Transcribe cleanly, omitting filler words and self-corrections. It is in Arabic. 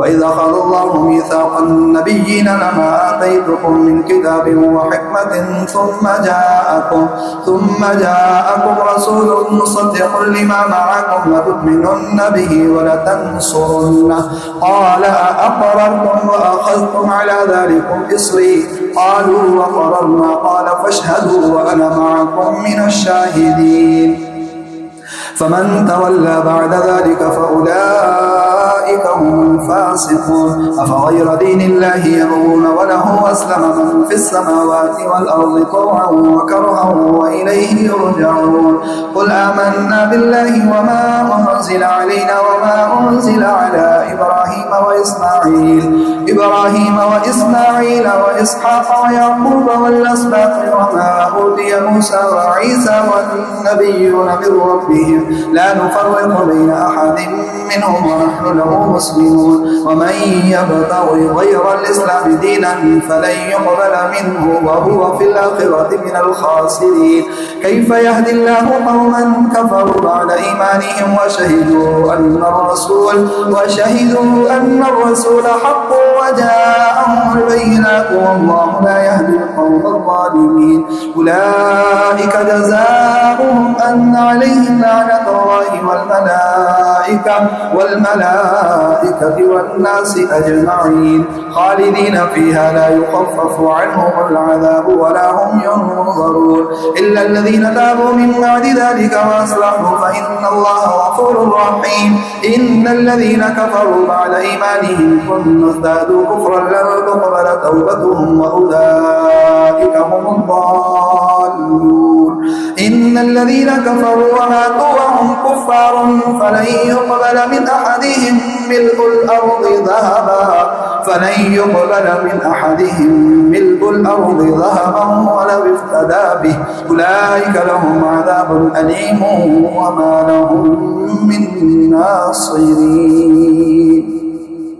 وإذ أخذ الله ميثاق النبيين لما آتيتكم من كتاب وحكمة ثم جاءكم رسول مصدق لما معكم لتؤمنن به ولتنصرنه قال أأقررتم وأخذتم على ذلكم إصري قالوا وقررنا قال فاشهدوا وأنا معكم من الشاهدين فمن تولى بعد ذلك فأولئك هم الفاسقون أفغير دين الله يبغون وله أسلم من في السماوات والأرض طوعا وكرها وإليه يرجعون قل آمنا بالله وما أنزل علينا وما أنزل على إبراهيم وإسماعيل وإسحاق ويعقوب والأسباط وما أوتي موسى وعيسى والنبيون من ربهم لا نفرق بين أحد منهم ونحن له مسلمون ومن يبتغي غير الإسلام دينا فلن يقبل منه وهو في الآخرة من الخاسرين كيف يهدي الله قوما كفروا بعد إيمانهم وشهدوا أن الرسول حق وجاءهم البينات والله لا يهدي القوم الظالمين أولئك جزاؤهم أن عليهم لعنة الله والملائكة والناس أجمعين خالدين فيها لا يخفف عنهم العذاب ولا هم ينظرون إلا الذين تابوا من بعد ذلك وأصلحوا فإن الله غفور رحيم إن الذين كفروا بعد إيمانهم ثم ازدادوا كفرا لن تقبل توبتهم وأولئك هم الضالون إن الذين كفروا وماتوا وهم كفار فلن يقبل من أحدهم ملء الأرض ذهبا ولو افتدى به أولئك لهم عذاب أليم وما لهم من ناصرين.